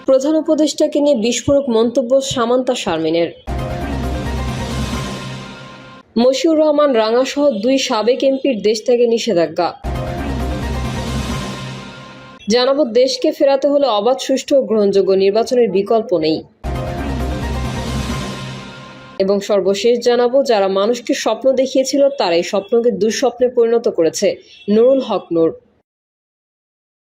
প্রধান উপদেষ্টাকে নিয়ে বিস্ফোরক মন্তব্য সামান্তা শারমিনের। মশিউর রহমান রাঙা সহ 2 সাবেক এমপির দেশ থেকে নিষেধাজ্ঞা। জানাবো, দেশকে ফেরাতে হলে অবাধ, সুষ্ঠু ও গ্রহণযোগ্য নির্বাচনের বিকল্প নেই। এবং সর্বশেষ জানাবো, যারা মানুষকে স্বপ্ন দেখিয়েছিল তারা এই স্বপ্নকে দুঃস্বপ্নে পরিণত করেছে। নুরুল হক নূর।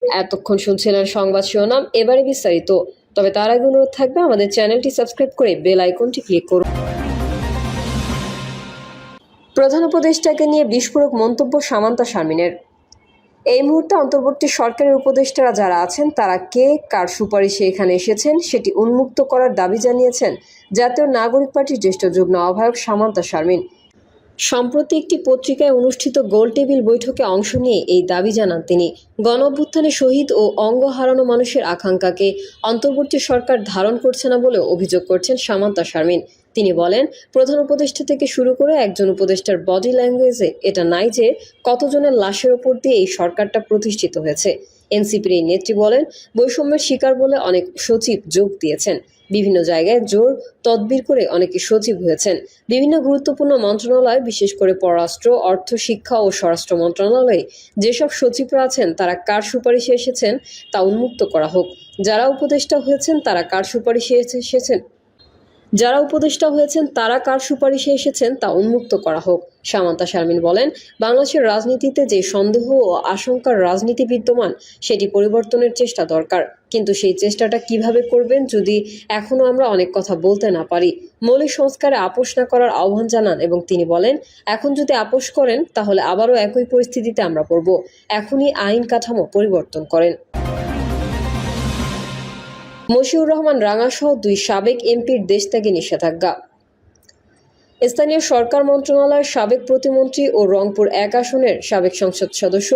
এতক্ষণ শুনছিলেন সংবাদ শিরোনাম, এবারে বিস্তারিত। তবে তার আগে অনুরোধ থাকবে আমাদের চ্যানেলটি সাবস্ক্রাইব করে বেল আইকনটি ক্লিক করুন। প্রধান উপদেষ্টাকে নিয়ে বিস্ফোরক মন্তব্য সামান্তা শারমিনের। এই মুহূর্তে অন্তর্বর্তী সরকারের উপদেষ্টারা যারা আছেন তারা কে কার সুপারিশে এখানে এসেছেন সেটি উন্মুক্ত করার দাবি জানিয়েছেন জাতীয় নাগরিক পার্টির জ্যেষ্ঠ যুগ্ম আহ্বায়ক সামান্তা শারমিন। সম্প্রতি একটি পত্রিকায় অনুষ্ঠিত গোল টেবিল বৈঠকে অংশ নিয়ে এই দাবি জানান তিনি। গণঅভ্যুত্থানে শহীদ ও অঙ্গ হারানো মানুষের আকাঙ্ক্ষাকে অন্তর্বর্তী সরকার ধারণ করছে না বলেও অভিযোগ করছেন সামান্তা শারমিন। তিনি বলেন, প্রধান উপদেষ্টা থেকে শুরু করে একজন উপদেষ্টার বডি ল্যাঙ্গুয়েজে এটা নাই যে কতজনের লাশের ওপর দিয়ে এই সরকারটা প্রতিষ্ঠিত হয়েছে। এনসিপির এই নেত্রী বলেন, বৈষম্যের শিকার বলে অনেক সচিব যোগ দিয়েছেন। বিভিন্ন জায়গায় জোর তদবির করে অনেকে সচিব হয়েছেন। বিভিন্ন গুরুত্বপূর্ণ মন্ত্রণালয়, বিশেষ করে পররাষ্ট্র, অর্থ, শিক্ষা ও স্বরাষ্ট্র মন্ত্রণালয়ে যেসব সচিবরা আছেন তারা কার সুপারিশে এসেছেন তা উন্মুক্ত করা হোক। যারা উপদেষ্টা হয়েছেন তারা কার সুপারিশে এসেছেন তা উন্মুক্ত করা হোক। সামান্তা শারমিন বলেন, বাংলাদেশের রাজনীতিতে যে সন্দেহ ও আশঙ্কার রাজনীতি বিদ্যমান সেটি পরিবর্তনের চেষ্টা দরকার। কিন্তু সেই চেষ্টাটা কিভাবে করবেন যদি এখনো আমরা অনেক কথা বলতে না পারি। মৌলিক সংস্কারে আপোষ না করার আহ্বান জানান এবং তিনি বলেন, এখন যদি আপোষ করেন তাহলে আবারও একই পরিস্থিতিতে আমরা পড়ব। এখনই আইন কাঠামো পরিবর্তন করেন। মশিউর রহমান রাঙা সহ 2 সাবেক এমপির দেশ থেকে নিষেধাজ্ঞা। স্থানীয় সরকার মন্ত্রণালয়ের সাবেক প্রতিমন্ত্রী ও রংপুর 1 আসনের সাবেক সংসদ সদস্য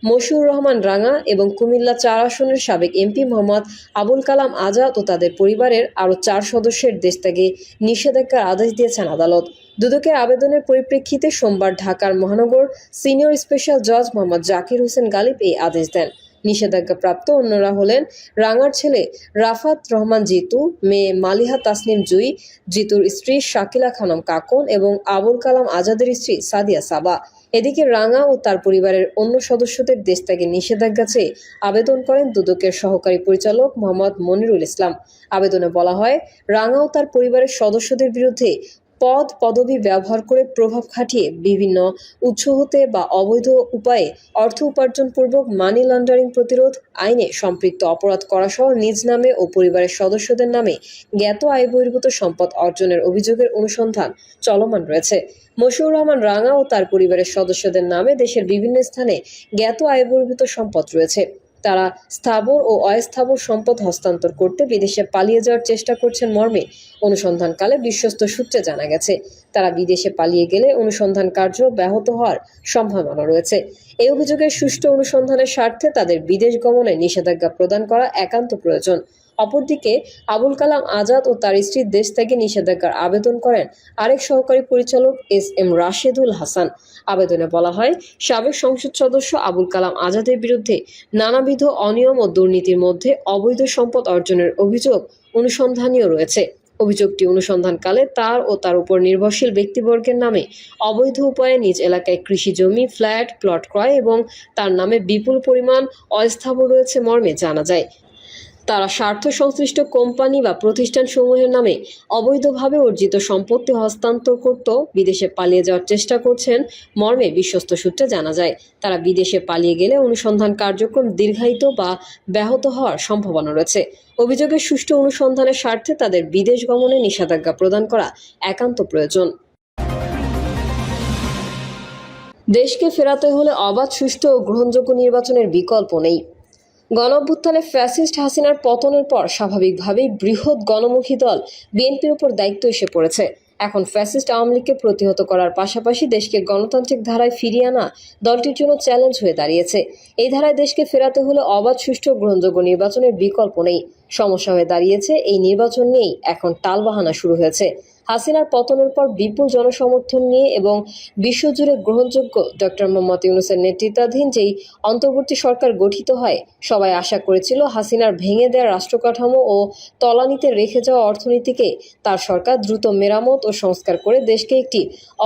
মশিউর রহমান রাঙা এবং কুমিল্লা 4 আসনের সাবেক এমপি মোহাম্মদ আবুল কালাম আজাদ ও তাদের পরিবারের আরও 4 সদস্যের দেশ থেকে নিষেধাজ্ঞার আদেশ দিয়েছেন আদালত। দুদকের আবেদনের পরিপ্রেক্ষিতে সোমবার ঢাকার মহানগর সিনিয়র স্পেশাল জজ মোহাম্মদ জাকির হোসেন গালিব এই আদেশ দেন। নিষেধাজ্ঞাপ্রাপ্ত অন্যরা হলেন রাঙার ছেলে রাফাত রহমান জিতু, মেয়ে মালিহা তাসনিম জুই, জিতুর স্ত্রী শাকিলা খানম কাকন এবং আবুল কালাম আজাদের স্ত্রী সাদিয়া সাবা। এদিকে রাঙা ও তার পরিবারের অন্য সদস্যদের দেশ থেকে নিষেধাজ্ঞা চেয়ে আবেদন করেন দুদকের সহকারী পরিচালক মোহাম্মদ মনিরুল ইসলাম। আবেদনে বলা হয়, রাঙা ও তার পরিবারের সদস্যদের বিরুদ্ধে পদবি ব্যবহার করে প্রভাব খাটিয়ে বিভিন্ন উৎস হতে বা অবৈধ উপায়ে অর্থ উপার্জনপূর্বক মানি লন্ডারিং প্রতিরোধ আইনে সম্পৃক্ত অপরাধ করা সহ নিজ নামে ও পরিবারের সদস্যদের নামে জ্ঞাত আয় বহির্ভূত সম্পদ অর্জনের অভিযোগের অনুসন্ধান চলমান রয়েছে। মশিউর রহমান রাঙা ও তার পরিবারের সদস্যদের নামে দেশের বিভিন্ন স্থানে জ্ঞাত আয় বহির্ভূত সম্পদ রয়েছে। তারা স্থাবর ও অস্থাবর সম্পদ হস্তান্তর করতে বিদেশে পালিয়ে যাওয়ার চেষ্টা করছেন মর্মে অনুসন্ধানকালে বিশ্বস্ত সূত্রে জানা গেছে। তারা বিদেশে পালিয়ে গেলে অনুসন্ধান কার্য ব্যাহত হওয়ার সম্ভাবনা রয়েছে। এই অভিযোগের সুষ্ঠু অনুসন্ধানের স্বার্থে তাদের বিদেশ গমনে নিষেধাজ্ঞা প্রদান করা একান্ত প্রয়োজন। অপরদিকে আবুল কালাম আজাদ ও তার স্ত্রীর দেশ থেকে নিষেধাজ্ঞার আবেদন করেন আরেক সহকারী পরিচালক এস.এম. রাশেদুল হাসান। আবেদনে বলা হয়, সাবেক সংসদ সদস্য আবুল কালাম আজাদের বিরুদ্ধে নানাবিধ অনিয়ম ও দুর্নীতির মধ্যে অবৈধ সম্পদ অর্জনের অভিযোগ অনুসন্ধানীয় রয়েছে। অভিযোগটি অনুসন্ধানকালে তার ও তার উপর নির্ভরশীল ব্যক্তিবর্গের নামে অবৈধ উপায়ে নিজ এলাকায় কৃষি জমি, ফ্ল্যাট, প্লট ক্রয় এবং তার নামে বিপুল পরিমাণ অস্থাবর রয়েছে মর্মে জানা যায়। তারা স্বার্থ সংশ্লিষ্ট কোম্পানি বা প্রতিষ্ঠান সমূহের নামে অবৈধভাবে অর্জিত সম্পত্তি হস্তান্তর করত বিদেশে পালিয়ে যাওয়ার চেষ্টা করছেন মর্মে বিশ্বস্ত সূত্রে জানা যায়। তারা বিদেশে পালিয়ে গেলে অনুসন্ধান কার্যক্রম দীর্ঘায়িত বা ব্যাহত হওয়ার সম্ভাবনা রয়েছে। অভিযোগের সুষ্ঠু অনুসন্ধানের স্বার্থে তাদের বিদেশ গমনে নিষেধাজ্ঞা প্রদান করা একান্ত প্রয়োজন। দেশকে ফেরাতে হলে অবাধ, সুষ্ঠু ও গ্রহণযোগ্য নির্বাচনের বিকল্প নেই। গণঅভ্যুত্থানে ফ্যাসিস্ট হাসিনার পতনের পর স্বাভাবিকভাবেই বৃহৎ গণমুখী দল বিএনপির উপর দায়িত্ব এসে পড়েছে। এখন ফ্যাসিস্ট আওয়ামী লীগকে প্রতিহত করার পাশাপাশি দেশকে গণতান্ত্রিক ধারায় ফিরিয়ে আনা দলটির জন্য চ্যালেঞ্জ হয়ে দাঁড়িয়েছে। এই ধারায় দেশকে ফেরাতে হলে অবাধ, সুষ্ঠু ও গ্রহণযোগ্য নির্বাচনের বিকল্প নেই। সমস্যা হয়ে দাঁড়িয়েছে এই নির্বাচন নিয়েই এখন টালবাহানা শুরু হয়েছে। হাসিনার পতনের পর বিপুল জনসমর্থন নিয়ে এবং বিশ্বজুড়ে গ্রহণযোগ্য ডক্টর মোহাম্মদ ইউনূসের নেতৃত্বাধীন যেই অন্তর্বর্তী সরকার গঠিত হয়, সবাই আশা করেছিল হাসিনার ভেঙে দেওয়া রাষ্ট্রকাঠামো ও তলানিতে রেখে যাওয়া অর্থনীতিকে তার সরকার দ্রুত মেরামত ও সংস্কার করে দেশকে একটি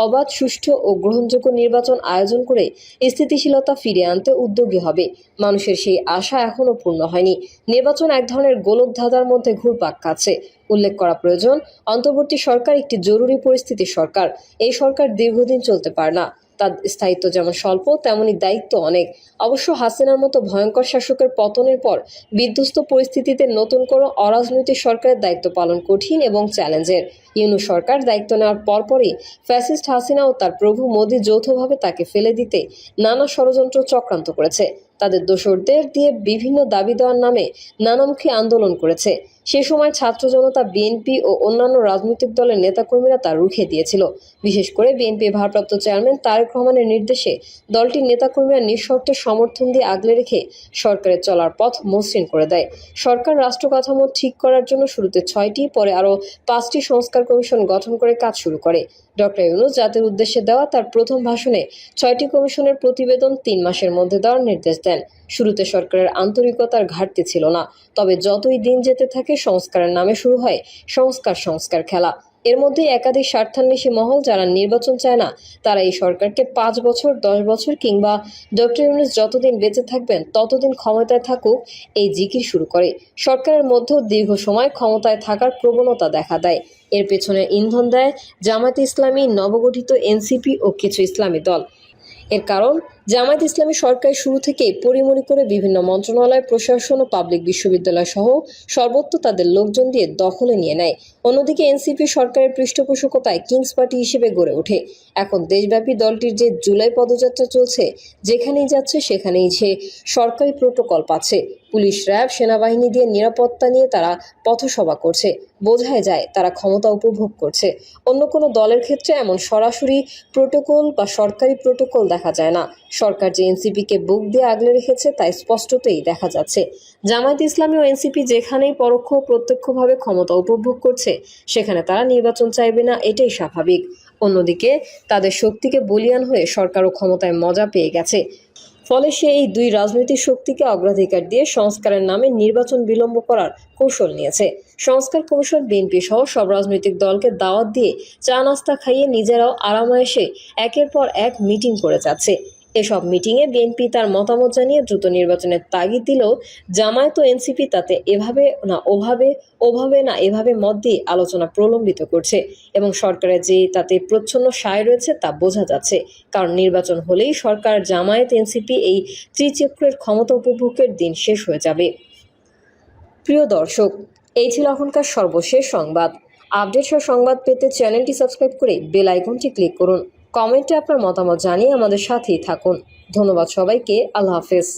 অবাধ, সুষ্ঠু ও গ্রহণযোগ্য নির্বাচন আয়োজন করে স্থিতিশীলতা ফিরিয়ে আনতে উদ্যোগী হবে। মানুষের সেই আশা এখনও পূর্ণ হয়নি। নির্বাচন এক ধরনের গোলকধাঁধার মধ্যে ঘুরপাক খাচ্ছে। উল্লেখ করা প্রয়োজন, অন্তর্বর্তী সরকার একটি জরুরি পরিস্থিতির সরকার। এই সরকার দীর্ঘদিন চলতে পারে না। তার স্থায়িত্ব যেমন স্বল্প, তেমনি দায়িত্ব অনেক। অবশ্য হাসিনার মতো ভয়ঙ্কর শাসকের পতনের পর বিধ্বস্ত পরিস্থিতিতে নতুন কোনো অরাজনৈতিক সরকারের দায়িত্ব পালন কঠিন এবং চ্যালেঞ্জের। ইউনূস সরকার দায়িত্ব নেওয়ার পরপরই ফ্যাসিস্ট হাসিনা ও তার প্রভু মোদি যৌথভাবে তাকে ফেলে দিতে নানা ষড়যন্ত্র চক্রান্ত করেছে। তাদের দোসরদের দিয়ে বিভিন্ন দাবি দেওয়ার নামে নানামুখী আন্দোলন করেছে। সে সময় ছাত্র জনতা, বিএনপি ও অন্যান্য রাজনৈতিক দলের নেতাকর্মীরা তা রুখে দিয়েছিল। বিশেষ করে বিএনপির ভারপ্রাপ্ত চেয়ারম্যান তারেক রহমানের নির্দেশে দলটির নেতাকর্মীরা নিঃশর্ত সমর্থন দিয়ে আগলে রেখে সরকারের চলার পথ মসৃণ করে দেয়। সরকার রাষ্ট্র কাঠামো ঠিক করার জন্য শুরুতে 6টি, পরে আরও 5টি সংস্কার কমিশন গঠন করে কাজ শুরু করে। ডক্টর ইউনূস জাতির উদ্দেশ্যে দেওয়া তার প্রথম ভাষণে 6টি কমিশনের প্রতিবেদন 3 মাসের মধ্যে দেওয়ার নির্দেশ দেন। শুরুতে সরকারের আন্তরিকতার ঘাটতি ছিল না, তবে যতই দিন যেতে থাকে সংস্কারের নামে শুরু হয় সংস্কার খেলা। এর মধ্যে একাধিক স্বার্থান্বেষী মহল, যারা নির্বাচন চায় না, তারা এই সরকারকে 5 বছর, 10 বছর কিংবা ডক্টর ইউনূস যতদিন বেঁচে থাকবেন ততদিন ক্ষমতায় থাকুক এই জিকির শুরু করে। সরকারের মধ্যেও দীর্ঘ সময় ক্ষমতায় থাকার প্রবণতা দেখা দেয়। এর পেছনে ইন্ধন দেয় জামায়াতে ইসলামী, নবগঠিত এনসিপি ও কিছু ইসলামী দল। এর কারণ, জামায়াত ইসলামী সরকার শুরু থেকেই পরিমরি করে বিভিন্ন মন্ত্রণালয়, প্রশাসন ও পাবলিক বিশ্ববিদ্যালয় সহ সর্বত্র তাদের লোকজন দিয়ে দখলে নিয়ে নেয়। অন্যদিকে এনসিপি সরকারের পৃষ্ঠপোষকতায় কিংস পার্টি হিসেবে গড়ে ওঠে। এখন দেশব্যাপী দলটির যে জুলাই পদযাত্রা চলছে, যেখানেই যাচ্ছে সেখানেই যে সরকারি প্রোটোকল পাচ্ছে। পুলিশ, র্যাব, সেনাবাহিনী দিয়ে নিরাপত্তা নিয়ে তারা পথসভা করছে। বোঝাই যায় তারা ক্ষমতা উপভোগ করছে। অন্য কোনো দলের ক্ষেত্রে এমন সরাসরি প্রোটোকল বা সরকারি প্রোটোকল দেখা যায় না। সরকার যে এনসিপিকে বুক দিয়ে আগলে রেখেছে তা স্পষ্টতই দেখা যাচ্ছে। জামায়াত ইসলামী ও এনসিপি যেখানেই পরোক্ষ ও প্রত্যক্ষভাবে ক্ষমতা উপভোগ করছে, সেখানে তারা নির্বাচন চাইবে না, এটাই স্বাভাবিক। অন্যদিকে তাদের শক্তিকে বলীয়ান হয়ে সরকারও ক্ষমতায় মজা পেয়ে গেছে। ফলে সে এই দুই রাজনৈতিক শক্তিকে অগ্রাধিকার দিয়ে সংস্কারের নামে নির্বাচন বিলম্ব করার কৌশল নিয়েছে। সংস্কার কমিশন বিএনপি সহ সব রাজনৈতিক দলকে দাওয়াত দিয়ে চা নাস্তা খাইয়ে নিজেরাও আরামায়েশে একের পর এক মিটিং করে যাচ্ছে। এসব মিটিংয়ে বিএনপি তার মতামত জানিয়ে দ্রুত নির্বাচনের তাগিদ দিলেও জামায়াত ও এনসিপি তাতে এভাবে না এভাবে মত দিয়ে আলোচনা প্রলম্বিত করছে এবং সরকারের যে তাতে প্রচ্ছন্ন সায় রয়েছে তা বোঝা যাচ্ছে। কারণ নির্বাচন হলেই সরকার, জামায়াত, এনসিপি এই ত্রিচক্রের ক্ষমতা উপভোগের দিন শেষ হয়ে যাবে। প্রিয় দর্শক, এই ছিল এখনকার সর্বশেষ সংবাদ। আপডেট সহ সংবাদ পেতে চ্যানেলটি সাবস্ক্রাইব করে বেল আইকনটি ক্লিক করুন। কমেন্টে আপনার মতামত জানিয়ে আমাদের সাথেই থাকুন। ধন্যবাদ সবাইকে। আল্লাহ হাফেজ।